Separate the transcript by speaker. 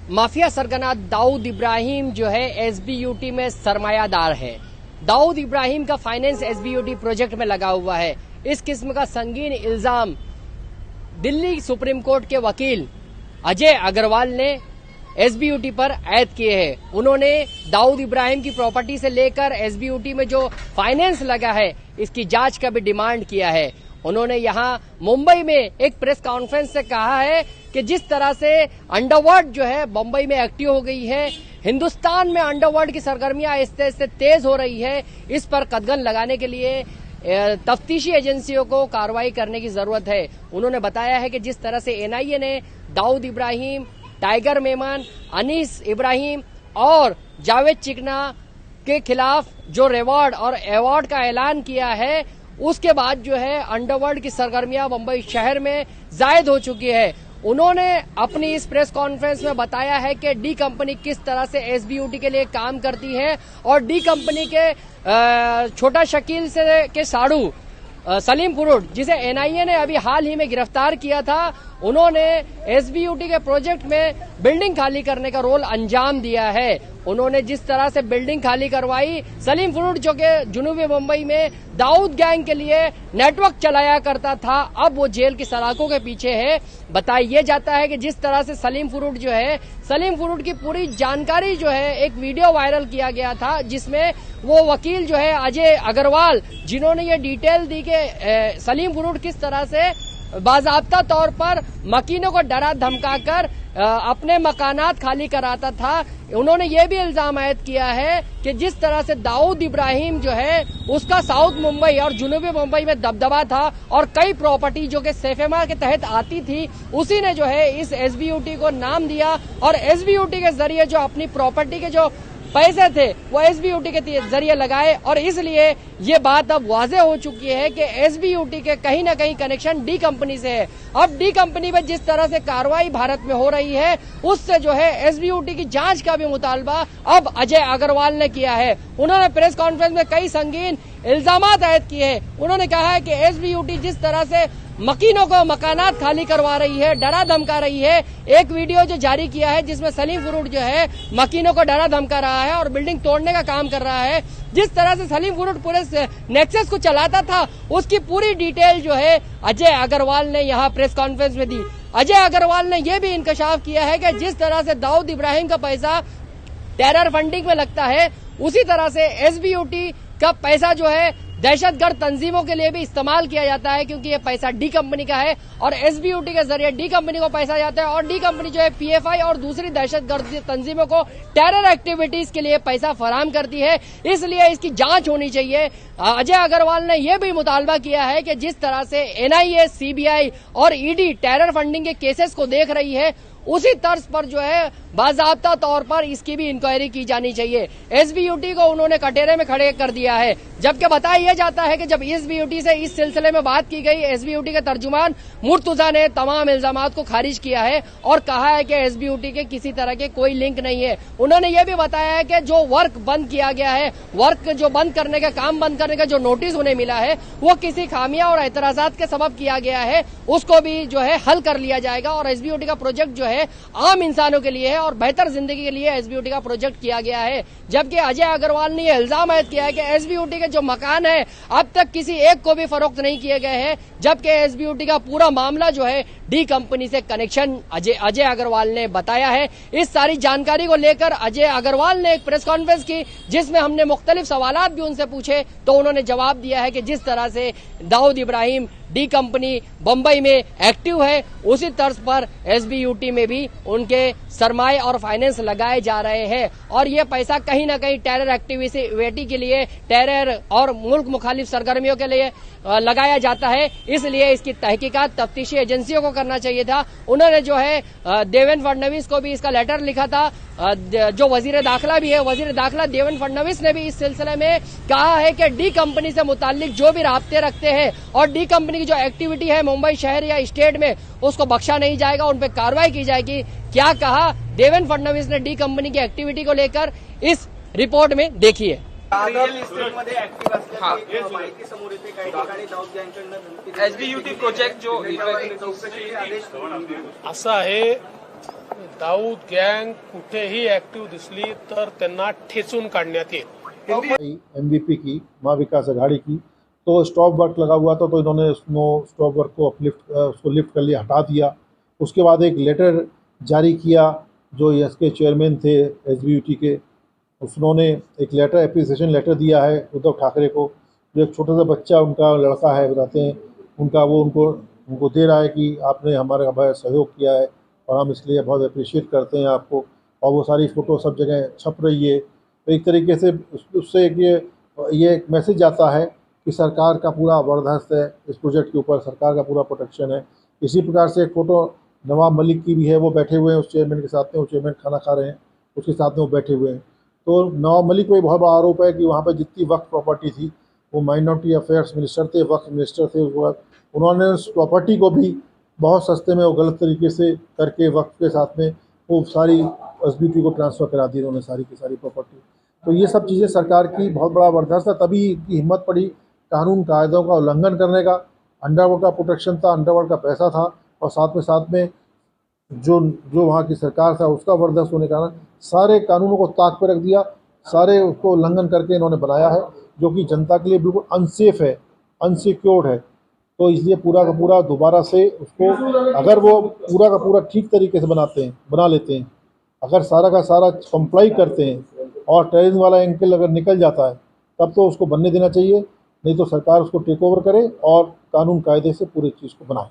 Speaker 1: Mafia सरगना दाऊद इब्राहिम जो है एसबीयूटी में सरमायादार है। दाऊद इब्राहिम का फाइनेंस एसबीयूटी प्रोजेक्ट में लगा हुआ है। इस किस्म का संगीन इल्जाम दिल्ली सुप्रीम कोर्ट के वकील अजय अग्रवाल ने एसबीयूटी पर आयद किए हैं। उन्होंने दाऊद इब्राहिम की प्रॉपर्टी से लेकर एसबीयूटी में जो फाइनेंस लगा है इसकी जांच का भी डिमांड किया है। उन्होंने यहां मुंबई में एक प्रेस कॉन्फ्रेंस से कहा है कि जिस तरह से अंडरवर्ल्ड जो है मुंबई में एक्टिव हो गई है, हिंदुस्तान में अंडरवर्ल्ड की सरगर्मियां आहिस्ते आहिस्ते तेज हो रही है, इस पर कदगन लगाने के लिए तफ्तीशी एजेंसियों को कार्रवाई करने की जरूरत है। उन्होंने बताया है कि जिस तरह से एनआईए ने दाऊद इब्राहिम, टाइगर मेमन, अनीस इब्राहिम और जावेद चिकना के खिलाफ जो रिवॉर्ड और अवार्ड का ऐलान किया है, उसके बाद जो है अंडरवर्ल्ड की सरगर्मियां मुंबई शहर में जायद हो चुकी है। उन्होंने अपनी इस प्रेस कॉन्फ्रेंस में बताया है कि डी कंपनी किस तरह से एसबीयूटी के लिए काम करती है और डी कंपनी के छोटा शकील से के साड़ू सलीम फुरुट, जिसे एनआईए ने अभी हाल ही में गिरफ्तार किया था, उन्होंने एसबीयूटी के प्रोजेक्ट में बिल्डिंग खाली करने का रोल अंजाम दिया है। उन्होंने जिस तरह से बिल्डिंग खाली करवाई, सलीम फुरुट जो कि जुनूबी मुंबई में दाऊद गैंग के लिए नेटवर्क चलाया करता था, अब वो जेल की सलाखों के पीछे है। बताया जाता है कि जिस तरह से सलीम फुरुट जो है, सलीम फुरुट की पूरी जानकारी जो है एक वीडियो वायरल किया गया था, जिसमें वो वकील जो है अजय अग्रवाल, जिन्होंने ये डिटेल दी कि सलीम फुरुट किस तरह से बाज़ाब्ता तौर पर मकीनों को डरा धमकाकर अपने मकानात खाली कराता था। उन्होंने ये भी इल्जाम आयद किया है कि जिस तरह से दाऊद इब्राहिम जो है उसका साउथ मुंबई और जुनूबी मुंबई में दबदबा था और कई प्रॉपर्टी जो कि सेफेमा के तहत आती थी, उसी ने जो है इस एसबीयूटी को नाम दिया और एसबीयूटी के जरिए जो अपनी प्रॉपर्टी के जो पैसे थे वो एसबीयूटी के जरिए लगाए। और इसलिए ये बात अब वाज़ेह हो चुकी है कि एसबीयूटी के कहीं न कहीं कनेक्शन डी कंपनी से है। अब डी कंपनी में जिस तरह से कार्रवाई भारत में हो रही है, उससे जो है एसबीयूटी की जांच का भी मुतालबा अब अजय अग्रवाल ने किया है। उन्होंने प्रेस कॉन्फ्रेंस में कई संगीन इल्जामात आयद किए हैं। उन्होंने कहा है कि एसबीयूटी जिस तरह से मकीनों को मकानात खाली करवा रही है, डरा धमका रही है। एक वीडियो जो जारी किया है जिसमें सलीम फुरुट जो है मकीनों को डरा धमका रहा है और बिल्डिंग तोड़ने का काम कर रहा है। जिस तरह से सलीम फुरुट पूरे नेक्सस को चलाता था, उसकी पूरी डिटेल जो है अजय अग्रवाल ने यहाँ प्रेस कॉन्फ्रेंस में दी। अजय अग्रवाल ने यह भी इंकशाफ किया है कि जिस तरह से दाऊद इब्राहिम का पैसा टेरर फंडिंग में लगता है, उसी तरह से एसबीयूटी का पैसा जो है दहशतगर्द तंजीमों के लिए भी इस्तेमाल किया जाता है, क्योंकि ये पैसा डी कंपनी का है और एसबीयूटी के जरिए डी कंपनी को पैसा जाता है और डी कंपनी जो है पीएफआई और दूसरी दहशतगर्द तंजीमों को टेरर एक्टिविटीज के लिए पैसा फराहम करती है। इसलिए इसकी जांच होनी चाहिए। अजय अग्रवाल ने यह भी मुतालबा किया है कि जिस तरह से एनआईए, सीबीआई और ईडी टेरर फंडिंग के केसेस को देख रही है, उसी तर्ज पर जो है बाज़ाब्ता तौर पर इसकी भी इंक्वायरी की जानी चाहिए। एसबीयूटी को उन्होंने कटहरे में खड़े कर दिया है, जबकि बताया जाता है कि जब एसबीयूटी से इस सिलसिले में बात की गई, एसबीयूटी के तर्जुमान मुर्तजा ने तमाम इल्जामात को खारिज किया है और कहा है कि एसबीयूटी के किसी तरह के कोई लिंक नहीं है। उन्होंने ये भी बताया है कि जो वर्क बंद किया गया है, वर्क जो बंद करने का, काम बंद करने का जो नोटिस उन्हें मिला है, वो किसी खामियां और एतराजात के सबब किया गया है, उसको भी जो है हल कर लिया जाएगा और एसबीयूटी का प्रोजेक्ट जो है आम इंसानों के लिए है और बेहतर जिंदगी के लिए एसबीयूटी का प्रोजेक्ट किया गया है। जबकि अजय अग्रवाल ने यह इल्जाम आयद किया है कि एसबीयूटी के जो मकान है अब तक किसी एक को भी फरोख्त नहीं किए गए हैं, जबकि एसबीयूटी का पूरा मामला जो है डी कंपनी से कनेक्शन अजय अग्रवाल ने बताया है। इस सारी जानकारी को लेकर अजय अग्रवाल ने एक प्रेस कॉन्फ्रेंस की, जिसमें हमने मुख्तलिफ सवालात भी उनसे पूछे, तो उन्होंने जवाब दिया है कि जिस तरह से दाऊद इब्राहिम डी कंपनी बंबई में एक्टिव है, उसी तर्ज पर एसबीयूटी में भी उनके सरमाए और फाइनेंस लगाए जा रहे हैं और ये पैसा कहीं ना कहीं टेरर एक्टिविटी के लिए, टेरर और मुल्क मुखालिफ सरगर्मियों के लिए लगाया जाता है। इसलिए इसकी तहकीकात तफ्तीशी एजेंसियों को करना चाहिए था। उन्होंने जो है देवेंद्र फडणवीस को भी इसका लेटर लिखा था। जो वजीर दाखिला भी है, वजीर दाखिला देवेंद्र फडणवीस ने भी इस सिलसिले में कहा है कि डी कंपनी से मुताल्लिक जो भी राब्ते रखते हैं और डी कंपनी की जो एक्टिविटी है मुंबई शहर या स्टेट में, उसको बख्शा नहीं जाएगा, उन पर कार्रवाई की जाएगी। क्या कहा देवेंद्र फडणवीस ने डी कंपनी की एक्टिविटी को लेकर, इस रिपोर्ट में देखिए।
Speaker 2: एसबीयूटी प्रोजेक्ट जो
Speaker 3: असं आहे,
Speaker 2: दाऊद गँग कुठेही ऍक्टिव्ह दिसली तर त्यांना ठेचून काढण्यात येईल।
Speaker 3: MVP की महाविकास आघाड़ी की तो स्टॉप वर्क लगा हुआ था, तो इन्होंने स्टॉप वर्क को उसको लिफ्ट कर लिया, हटा दिया। उसके बाद एक लेटर जारी किया जो इसके चेयरमैन थे SBUT के, उन्होंने एक लेटर एप्रिसिएशन लेटर दिया है उद्धव ठाकरे को। जो एक छोटा सा बच्चा उनका लड़का है बताते हैं, उनका वो उनको दे रहा है कि आपने हमारा बहुत सहयोग किया है और हम इसलिए बहुत अप्रिशिएट करते हैं आपको। और वो सारी फ़ोटो सब जगह छप रही है। तो एक तरीके से उससे ये एक मैसेज आता है कि सरकार का पूरा बर्दाश्त है इस प्रोजेक्ट के ऊपर, सरकार का पूरा प्रोटेक्शन है। इसी प्रकार से एक फ़ोटो नवाब मलिक की भी है, वो बैठे हुए हैं उस चेयरमैन के साथ में, वो चेयरमैन खाना खा रहे हैं, उसके साथ में वो बैठे हुए हैं। तो नवाब मलिक को बहुत बड़ा आरोप है कि वहाँ पर जितनी वक्फ प्रॉपर्टी थी, वो माइनॉरिटी अफेयर्स मिनिस्टर थे, वक्फ मिनिस्टर थे, उसके बाद उन्होंने उस प्रॉपर्टी को भी बहुत सस्ते में वो गलत तरीके से करके वक्फ के साथ में वो सारी SBUT को ट्रांसफ़र करा दी उन्होंने, सारी की सारी प्रॉपर्टी। तो ये सब चीज़ें सरकार की बहुत बड़ा बर्दाश्त था, तभी इनकी हिम्मत पड़ी कानून कायदों का उल्लंघन करने का। अंडरवर्ल्ड का प्रोटेक्शन था, अंडरवर्ल्ड का पैसा था, और साथ में जो जो वहाँ की सरकार था उसका बर्दाश्त होने के कारण सारे कानूनों को ताक पर रख दिया, सारे उसको उल्लंघन करके इन्होंने बनाया है, जो कि जनता के लिए बिल्कुल अनसेफ है, अनसिक्योर्ड है। तो इसलिए पूरा का पूरा दोबारा से उसको, अगर वो पूरा का पूरा ठीक तरीके से बना लेते हैं, अगर सारा का सारा कंप्लाई करते हैं और टेररिज्म वाला एंगल अगर निकल जाता है, तब तो उसको बनने देना चाहिए, नहीं तो सरकार उसको टेक ओवर करे और कानून कायदे से पूरी चीज़ को बनाए।